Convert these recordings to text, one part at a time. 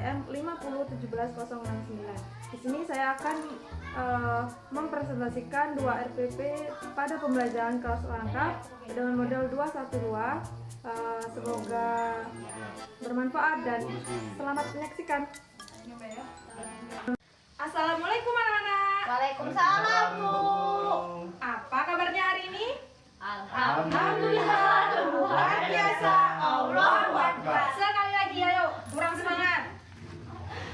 SBM 5017069. Di sini saya akan mempresentasikan 2 RPP pada pembelajaran kelas lengkap dengan model 212. Semoga bermanfaat dan selamat menyaksikan. Assalamualaikum anak-anak. Waalaikumsalam, Bu. Apa kabarnya hari ini? Alhamdulillah, luar biasa. Allahu Akbar. Sekali lagi ayo, kurang semangat.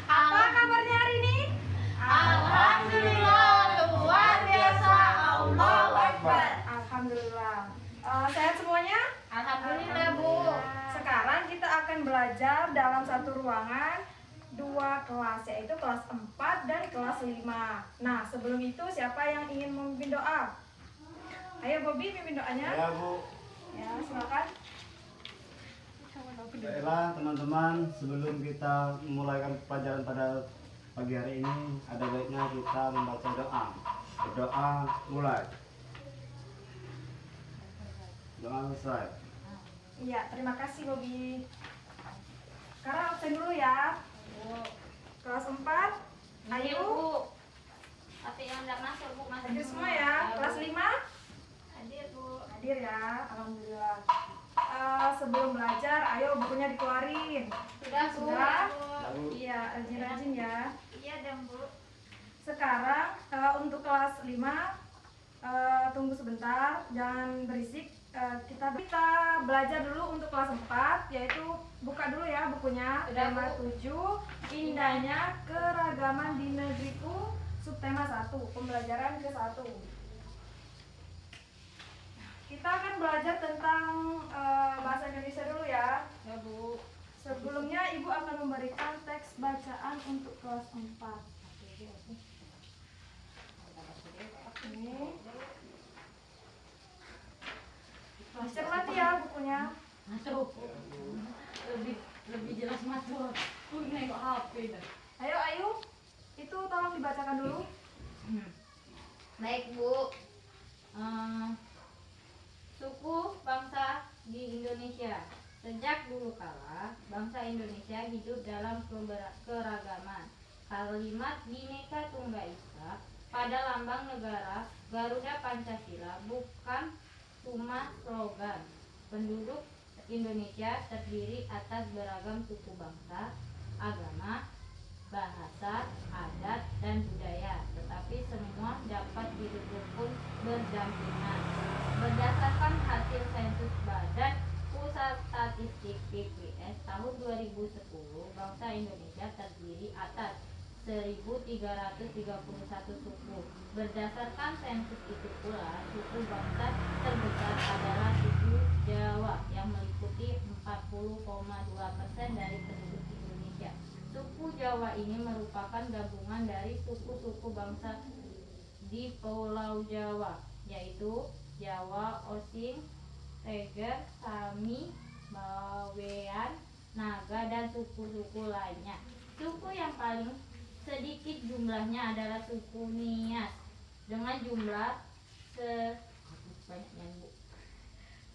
Apa kabarnya hari ini? Alhamdulillah, luar biasa. Allahu Akbar. Alhamdulillah. Sehat semuanya? Alhamdulillah, Bu. Sekarang kita akan belajar dalam satu ruangan 2 kelas, yaitu kelas 4 dan kelas 5. Nah, sebelum itu siapa yang ingin memimpin doa? Ayo Bobby, mimpin doanya. Ya Bu, Ya, silakan. baiklah teman-teman, sebelum kita memulaikan pelajaran pada pagi hari ini, ada baiknya kita membaca doa. Berdoa mulai. Doa selesai. Iya, terima kasih Bobby. Sekarang absen dulu ya. Kelas 4, Ayo, Ayu, Bu. Tapi yang enggak masuk, Bu, masuk hadir semua ya. Kelas 5, Hadir, Bu. hadir ya. Alhamdulillah. Sebelum belajar, ayo bukunya dikeluarin. Sudah, Bu. Sudah? Lalu Iya, rajin-rajin ya. Iya, dong, Bu. Sekarang untuk kelas 5, tunggu sebentar, jangan berisik. Kita belajar dulu untuk kelas 4, yaitu buka dulu ya bukunya. Sudah, Tema Bu. 7, indahnya keragaman di negeriku. Subtema 1, pembelajaran ke-1. Kita akan belajar tentang bahasa Indonesia dulu ya. Ya, Bu. Sebelumnya Ibu akan memberikan teks bacaan untuk kelas 4. Ini. Dicermati ya bukunya. Masuk. Lebih jelas masuk. Nengok HP dah. Ayo Ayu, itu tolong dibacakan dulu. Baik, Bu. Suku bangsa di Indonesia. Sejak dulu kala, bangsa Indonesia hidup dalam keragaman. Kalimat Bhinneka Tunggal Ika pada lambang negara Garuda Pancasila bukan cuma slogan. Penduduk Indonesia terdiri atas beragam suku bangsa, agama, bahasa, adat, dan budaya, tetapi semua dapat hidup rukun berdampingan. Berdasarkan hasil sensus Badan Pusat Statistik BPS tahun 2010, bangsa Indonesia terdiri atas 1.331 suku. Berdasarkan sensus itu pula, suku bangsa terbesar adalah suku Jawa yang meliputi 40,2% dari penduduk Indonesia. Suku Jawa ini merupakan gabungan dari suku-suku bangsa di Pulau Jawa, yaitu Jawa, Osing, Teger, Sami, Bawean, Naga, dan suku-suku lainnya. Suku yang paling sedikit jumlahnya adalah suku Nias dengan jumlah banyaknya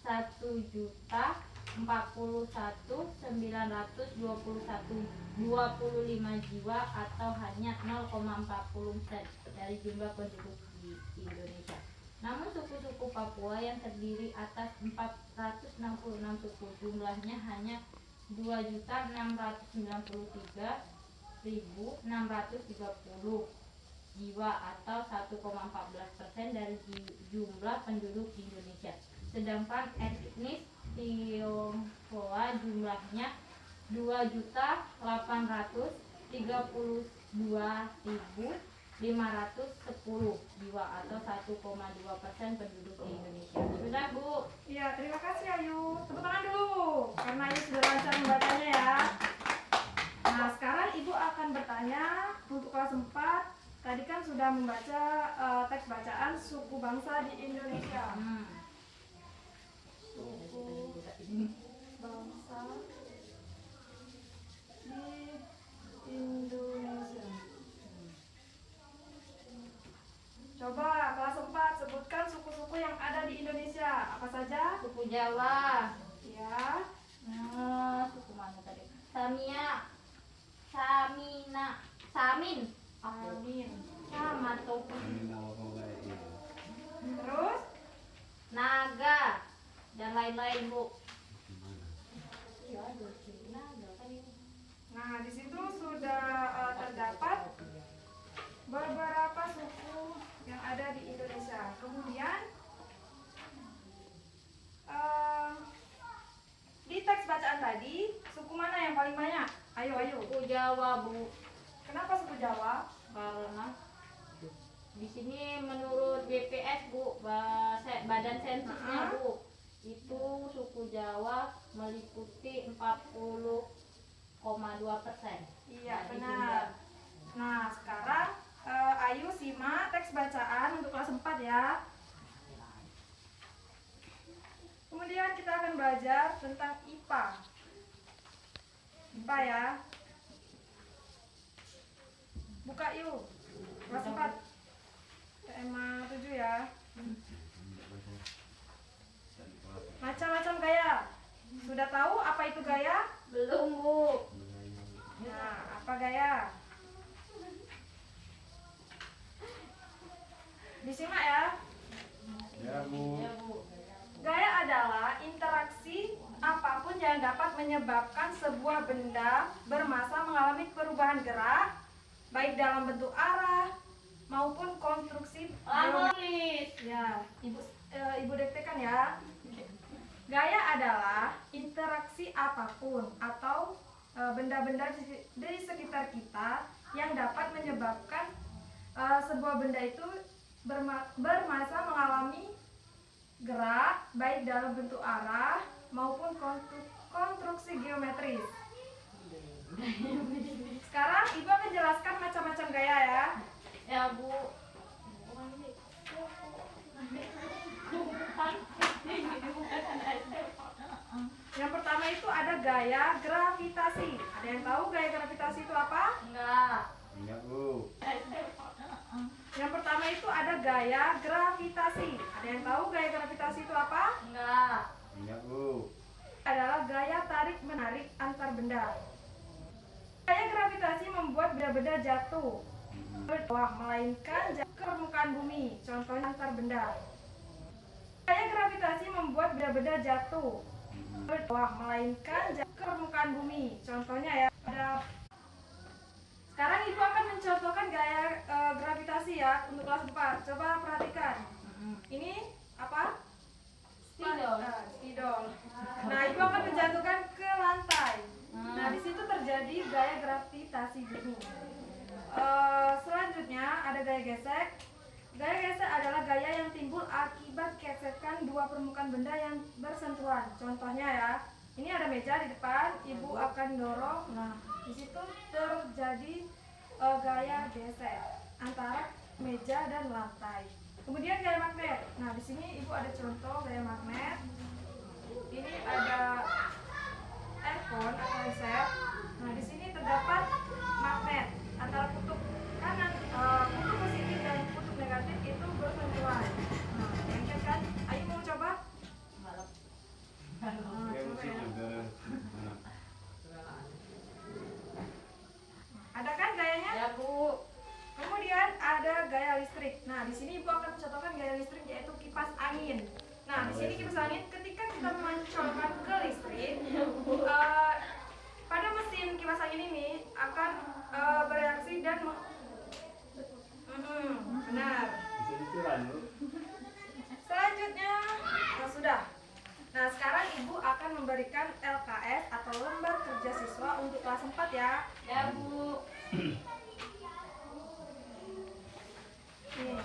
1.041.921.25 jiwa atau hanya 0,40% dari jumlah penduduk di Indonesia. Namun suku-suku Papua yang terdiri atas 466 suku jumlahnya hanya 2.693.630 jiwa atau 1,14% dari jumlah penduduk di Indonesia. Sedangkan etnis Tionghoa jumlahnya 2.832.510 jiwa atau 1,2% penduduk di Indonesia. Sudah, Bu. Iya, terima kasih Ayu. Tepuk tangan dulu karena Ayu sudah lancar membacanya ya. Nah, sekarang Ibu akan bertanya untuk kelas 4. Tadi kan sudah membaca teks bacaan suku bangsa di Indonesia. Suku bangsa di Indonesia. Coba kelas 4 sebutkan suku-suku yang ada di Indonesia. Apa saja? Suku Jawa. Ya. Suku mana tadi? Samia, Samin. Amin. Sama tuh. Ini nama pemain ini. Terus Naga dan lain-lain, Bu. Gimana? Iya, naga kan ini. nah di situ sudah terdapat beberapa suku yang ada di Indonesia. Kemudian di teks bacaan tadi, suku mana yang paling banyak? Ayo, ayo. Suku Jawa, Bu. Kenapa suku Jawa? Karena di sini menurut BPS, Bu, Badan Sensusnya, Bu, itu suku Jawa meliputi 40,2%. Iya, Dari benar. Nah, sekarang ayo simak teks bacaan untuk kelas 4 ya. Kemudian kita akan belajar tentang IPA. IPA ya. Buka yuk. Kelas 4. Tema 7 ya. Macam-macam gaya. Sudah tahu apa itu gaya? Belum, Bu. Nah, apa gaya? Disimak ya. Ya, Bu. Ya, Bu. Gaya adalah interaksi apapun yang dapat menyebabkan sebuah benda bermassa mengalami perubahan gerak, baik dalam bentuk arah maupun konstruksi. Tulis. Ya, ibu dektekan ya. Gaya adalah interaksi apapun atau benda-benda di sekitar kita yang dapat menyebabkan sebuah benda itu bermassa mengalami gerak baik dalam bentuk arah maupun konstruksi geometris. Sekarang ibu akan jelaskan macam-macam gaya ya. Ya, Bu. Yang pertama itu ada gaya gravitasi. Ada yang tahu gaya gravitasi itu apa? Enggak. Enggak, Bu. Yang pertama itu ada gaya gravitasi. Ada yang tahu gaya gravitasi itu apa? Enggak. Enggak, Bu. Adalah gaya tarik menarik antar benda. Gaya gravitasi membuat benda-benda jatuh ke bawah melainkan jatuh ke permukaan bumi. Contohnya antar benda. Gaya gravitasi membuat benda-benda jatuh ke bawah melainkan jatuh ke permukaan bumi. Contohnya ya. Sekarang ibu akan mencontohkan gaya gravitasi ya untuk kelas 4. Coba perhatikan. Ini apa? Spidol. Spidol. Nah, ibu akan menjatuhkan ke lantai. Nah, di situ terjadi gaya gravitasi bumi. Selanjutnya ada gaya gesek. Gaya gesek adalah gaya yang timbul akibat gesekan dua permukaan benda yang bersentuhan. Contohnya ya, ini ada meja di depan, ibu akan dorong. Nah, di situ terjadi gaya gesek antara meja dan lantai. Kemudian gaya magnet. Nah, di sini ibu ada contoh gaya magnet. Ini ada earphone atau headset. Nah, di sini terdapat magnet antara kutub kanan, kutub positif dan kutub negatif itu bersentuhan. Nah, lengket kan? Ayo mau coba? Ya, Coba musik ya. juga. Mana? Ada kan gayanya? Ya, Bu. Kemudian ada gaya listrik. Nah, di sini ibu akan mencontohkan gaya listrik yaitu kipas angin. Nah, di sini kipas angin ketika kita memancarkan ke listrik, pada mesin kipas angin ini akan bereaksi dan benar. Bisa ditiran, Bu. Selanjutnya sudah. Nah, sekarang ibu akan memberikan LKS atau lembar kerja siswa untuk kelas 4 ya. Ya, Bu. Nih,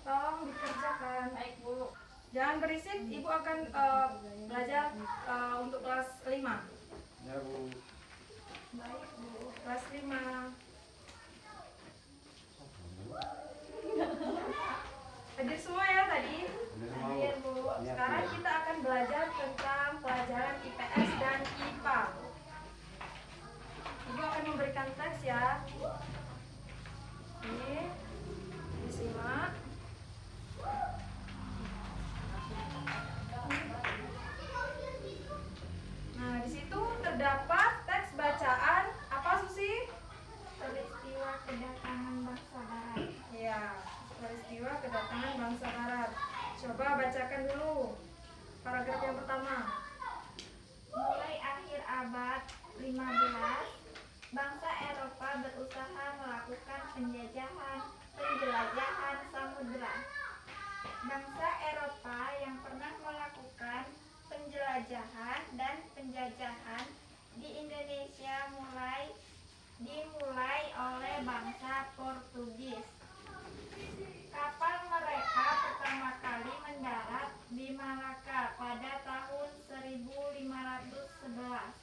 tolong dikerjakan. Baik, Bu. Jangan berisik, ibu akan belajar untuk kelas 5. Ya, Bu. Baik, Bu. Kelas 5. Hadir semua ya tadi? Hadir, Bu. Sekarang kita akan belajar tentang pelajaran IPS dan IPA. Ibu akan memberikan teks ya. Ini disimak. Nah, di situ terdapat teks bacaan apa, Susi? Coba bacakan dulu paragraf yang pertama. Mulai akhir abad 15, bangsa Eropa berusaha melakukan penjelajahan samudera. Bangsa Eropa yang pernah melakukan penjelajahan dan penjajahan di Indonesia dimulai oleh bangsa Portugis. Kapal mereka pertama kali mendarat di Malaka pada tahun 1511.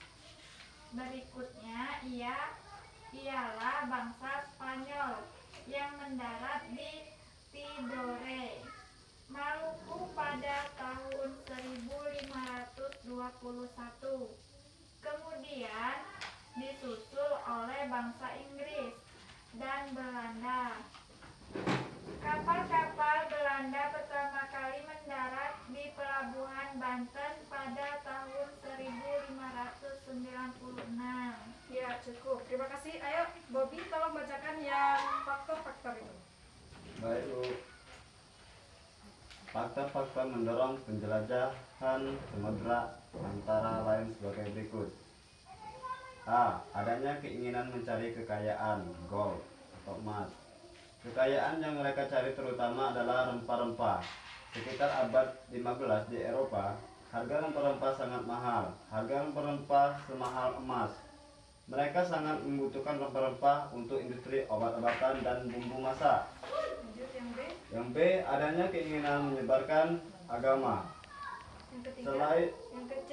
Berikutnya ialah bangsa Spanyol yang mendarat di Tidore, Maluku pada tahun 1521. Kemudian disusul oleh bangsa Inggris dan Belanda. Kapal-kapal Belanda pertama kali mendarat di pelabuhan Banten pada tahun 1596. Ya, cukup. Terima kasih. Ayo, Bobby tolong bacakan yang faktor-faktor itu. Baik, Bu. Faktor-faktor mendorong penjelajahan samudera antara lain sebagai berikut. A. Adanya keinginan mencari kekayaan, gold atau emas. Kekayaan yang mereka cari terutama adalah rempah-rempah. Sekitar abad 15 di Eropa, harga rempah-rempah sangat mahal. Harga rempah-rempah semahal emas. Mereka sangat membutuhkan rempah-rempah untuk industri obat-obatan dan bumbu masak. Lanjut yang B. Yang B. Adanya keinginan menyebarkan agama. Yang ketiga. Selain Yang ke C.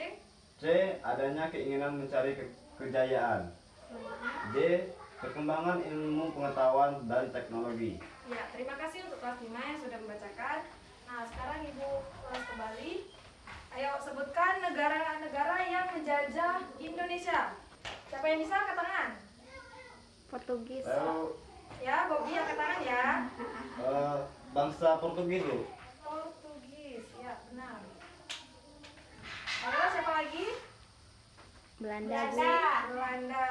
C. Adanya keinginan mencari kejayaan. Selanjutnya. D. Perkembangan ilmu pengetahuan dan teknologi. Ya, terima kasih untuk kelas 5 yang sudah membacakan. Nah, sekarang Ibu ulas kembali. Ayo sebutkan negara-negara yang menjajah Indonesia. Siapa yang bisa angkat tangan? Portugis. Lalu Ya, Bobby angkat tangan ya. bangsa Portugis, Bu. Portugis, ya benar. Lalu siapa lagi? Belanda. Belanda.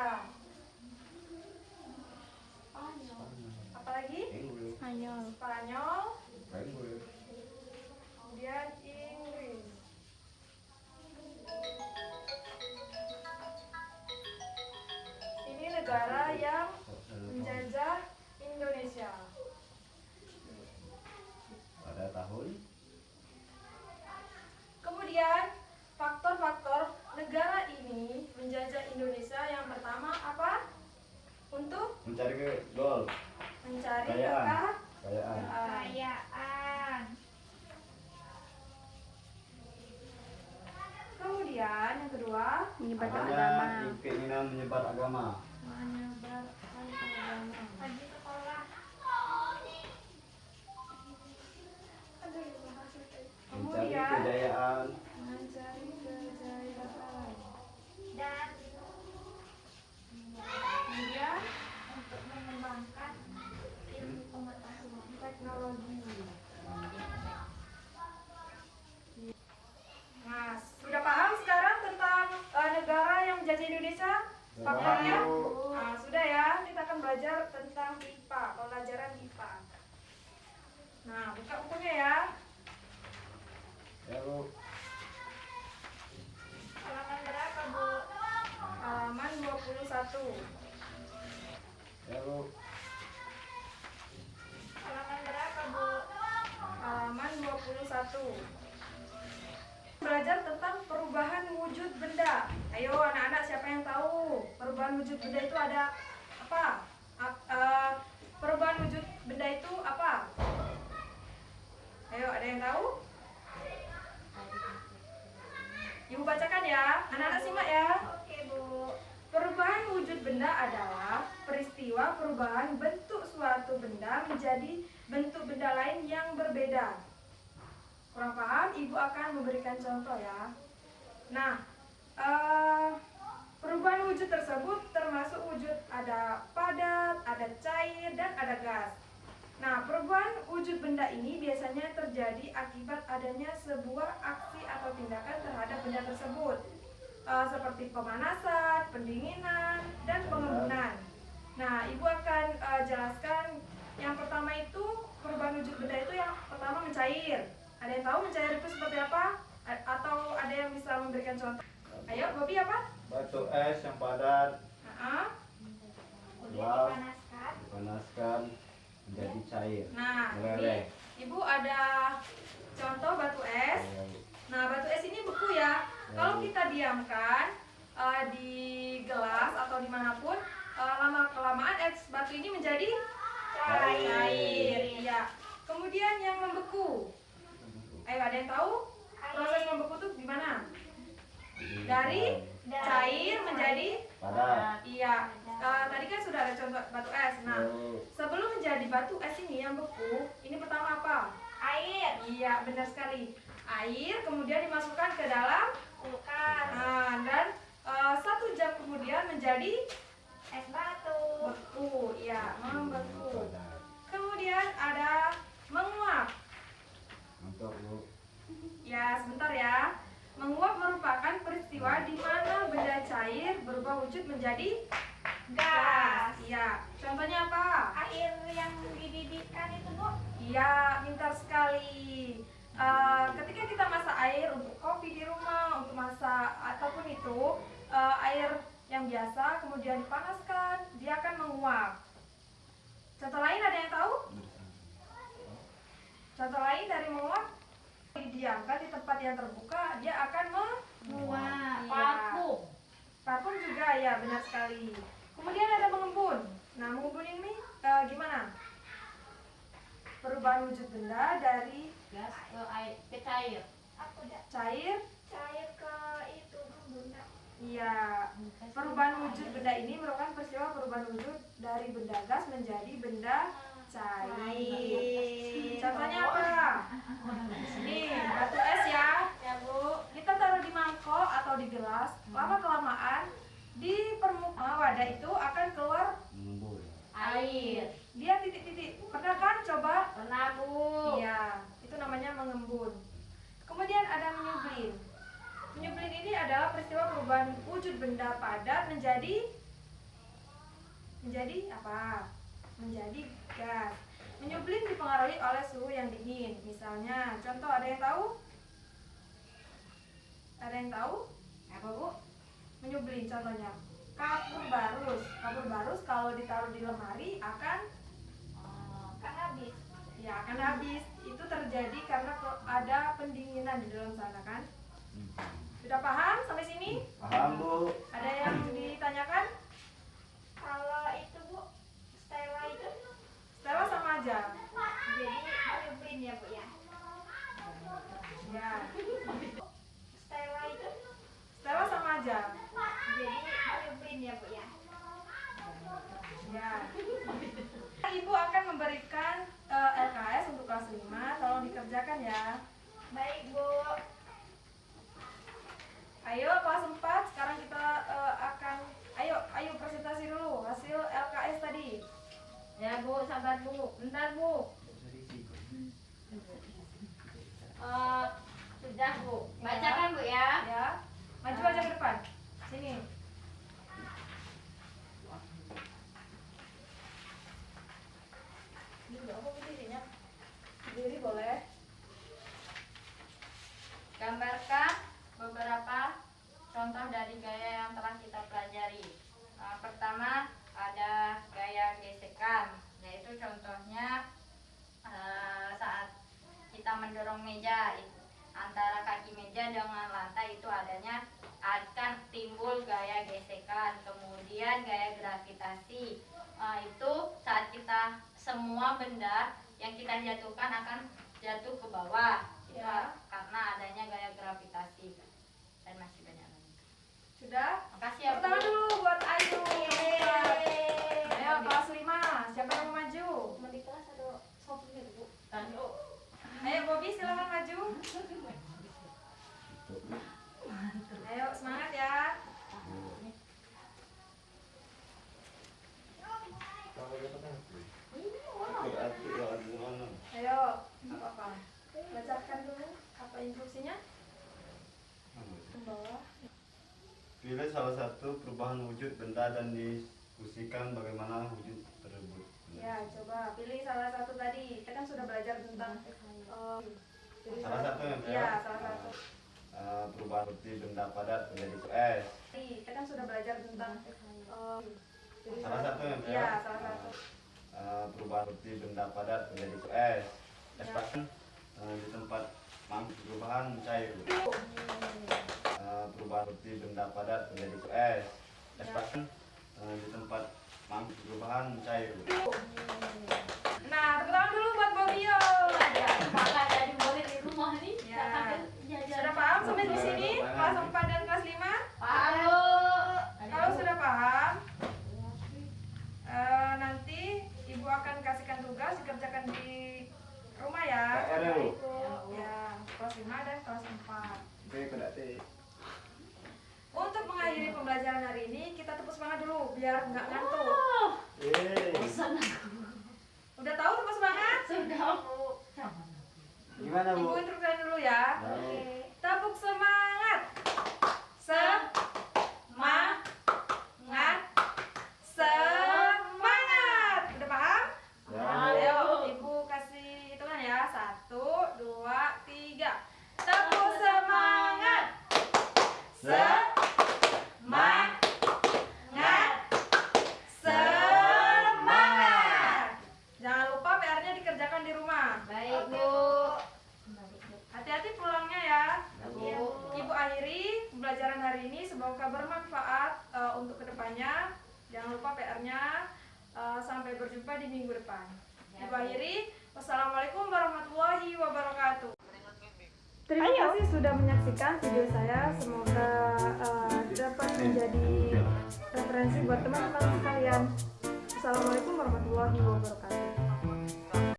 Apa lagi? Inggris. Spanyol. Spanyol. Inggris. Kemudian Inggris. Ini negara yang menjajah Indonesia. Pada tahun Kemudian faktor-faktor negara ini menjajah Indonesia yang pertama apa? Untuk mencari ke gold, mencari kekayaan. Kekayaan. Kemudian yang kedua Menyebarkan apa? agama. Adanya keinginan menyebar agama. Menyebarkan agama. Pergi sekolah. Mencari Kemudian kejayaan. mencari kejayaan. Dan Kemudian untuk mengembangkan ilmu pengetahuan. teknologi. Nah, sudah paham sekarang tentang negara yang menjajah Indonesia? Sudah Faktornya? paham, Bu. Nah, sudah ya. Kita akan belajar tentang IPA, pelajaran IPA. Nah, buka bukunya ya. Ya, Bu. Halaman berapa, Bu? Halaman 21. Ya, Bu. Halaman berapa, Bu? Halaman 21. Belajar tentang perubahan wujud benda. Ayo anak-anak, siapa yang tahu perubahan wujud benda itu ada apa? Perubahan wujud benda itu apa? Ayo, ada yang tahu? Ibu bacakan ya. Anak-anak simak ya. Oke, Bu. Perubahan wujud benda adalah peristiwa perubahan bentuk suatu benda menjadi bentuk benda lain yang berbeda. Kurang paham? Ibu akan memberikan contoh ya. Nah, perubahan wujud tersebut termasuk wujud ada padat, ada cair, dan ada gas. Nah, perubahan wujud benda ini biasanya terjadi akibat adanya sebuah aksi atau tindakan terhadap benda tersebut, seperti pemanasan, pendinginan, dan pengembunan. Nah, Ibu akan jelaskan yang pertama itu perubahan wujud benda itu yang pertama mencair. Ada yang tahu mencair itu seperti apa? Atau ada yang bisa memberikan contoh? Ayo, Bobi apa? Batu es yang padat Nah, Wow. Dipanaskan. dipanaskan menjadi cair. nah Meleleh. ini Ibu ada contoh batu es. Nah, batu es ini beku ya. Kalau kita diamkan di gelas atau dimanapun, lama kelamaan es batu ini menjadi cair. Iya. Kemudian yang membeku. Ayo, ada yang tahu proses membeku itu gimana? Dari cair menjadi Padat. iya. Tadi kan sudah ada contoh batu es. Nah, sebelum menjadi batu es ini yang beku, ini pertama apa? Air. Iya, benar sekali. Air kemudian dimasukkan ke dalam Kulkas. Nah, dan 1 jam kemudian menjadi Es batu. beku, ya, membeku. Padat. Kemudian ada menguap. Untuk Bu. Ya, sebentar ya. Menguap merupakan peristiwa di mana benda cair berubah wujud menjadi gas. Ya, contohnya apa? Air yang dididihkan itu, Bu. Iya, pintar sekali. Ketika kita masak air untuk kopi di rumah, untuk masak ataupun itu air yang biasa kemudian dipanaskan, dia akan menguap. Contoh lain ada yang tahu? Contoh lain dari menguap, didiamkan di tempat yang terbuka, dia akan menguap. Iya. Parfum. Parfum juga ya, benar sekali. Kemudian ada mengembun. Nah, mengembun ini gimana? Perubahan wujud benda dari Gas ke air, ke cair. Aku udah cair. cair ke itu bunda. Iya, perubahan wujud benda ini merupakan peristiwa perubahan wujud dari benda gas menjadi benda cair. Contohnya apa? Nih, batu es ya, ya Bu. Kita taruh di mangkok atau di gelas, lama kelamaan di permukaan wadah itu akan keluar Mengembun. Air. dia titik-titik. Pernah kan coba? Pernah, Bu. Iya, itu namanya mengembun. Kemudian ada menyublin. Menyublin ini adalah peristiwa perubahan wujud benda padat menjadi apa? Menjadi gas. Menyublin dipengaruhi oleh suhu yang dingin. Misalnya, contoh ada yang tahu? Ada yang tahu? Apa, Bu? Menyublin contohnya. Kapur barus. Kapur barus kalau ditaruh di lemari akan Kan habis. ya akan habis. Itu terjadi karena ada pendinginan di dalam sana kan? Sudah paham sampai sini? Paham Bu? Ada yang ditanyakan? Kalau itu, Bu, Stella itu Stella sama aja. jadi nyublin ya, Bu ya. Ya. Stella itu Stella sama aja. jadi nyublin ya, Bu ya. Ya. Ibu akan memberikan LKS untuk kelas 5. Tolong dikerjakan ya. Baik, Bu. Ayo kelas 4. Sekarang kita akan ayo presentasi dulu hasil LKS tadi. Ya, Bu, sabar, Bu. Bentar, Bu. Sudah, Bu. Bacakan, Bu ya. Ya. Maju aja ke depan. Sini. Ini enggak apa berdirinya. Berdiri boleh. Gambarkan beberapa contoh dari gaya yang telah kita pelajari. Pertama ada gaya gesekan, yaitu contohnya saat kita mendorong meja antara kaki meja dengan lantai itu adanya akan timbul gaya gesekan. Kemudian gaya gravitasi, itu saat kita semua benda yang kita jatuhkan akan jatuh ke bawah. Itu Ya. karena adanya gaya gravitasi dan masih banyak lagi. Sudah? Makasih ya, Pertama Bu. dulu buat Ayu. Yeay. Ayo kelas 5. Siapa yang mau maju? Di kelas ada sopir, Bu. Ayo Bobi silakan maju. Ayo semangat ya. Ayo, apa-apa. Bacakan dulu apa instruksinya. Ke bawah. Pilih salah satu perubahan wujud benda dan diskusikan bagaimana wujud tersebut. Ya, coba pilih salah satu tadi. Kita kan sudah belajar tentang Salah satu yang Iya, salah satu. perubahan seperti benda padat menjadi es. Kita kan sudah belajar tentang Salah satu yang iya, salah satu. perubahan seperti benda padat menjadi es. Es bahkan di tempat perubahan mencair. Perubahan seperti benda padat menjadi es. Es bahkan di tempat perubahan mencair. Nah, tepuk tangan dulu buat Bobio. Maka dari boleh di rumah nih. Ya. tak pakai jajan. Sudah paham sampai di sini? Kelas 4 dan kelas 5? Halo. Kalau sudah paham, nanti Ibu akan kasihkan tugas dikerjakan di rumah ya. PR dulu. Ya, kelas 5 dan kelas 4. Oke, kedati. Untuk mengakhiri pembelajaran hari ini, kita tepuk semangat dulu biar nggak ngantuk. Oh, Yeay. bosan aku. Udah tahu tepuk semangat? Sudah. Gimana, Bu? Ibu introduksi dulu ya. Tahu. Tepuk semangat. Semangat. Semangat. Udah paham? Ya. Ayo, Ibu kasih hitungan ya. 1, 2, 3. Tepuk semangat. Semangat. Semangat. Jangan lupa PR-nya dikerjakan di rumah. Baik, Bu. Hati-hati pulangnya ya. Iya, Bu. Ibu akhiri pembelajaran hari ini, semoga bermanfaat untuk kedepannya. Jangan lupa PR-nya. Sampai berjumpa di minggu depan. Ibu akhiri. Wassalamualaikum warahmatullahi wabarakatuh. Terima kasih sudah menyaksikan video saya. Semoga dapat menjadi referensi buat teman-teman sekalian. Assalamualaikum warahmatullahi wabarakatuh.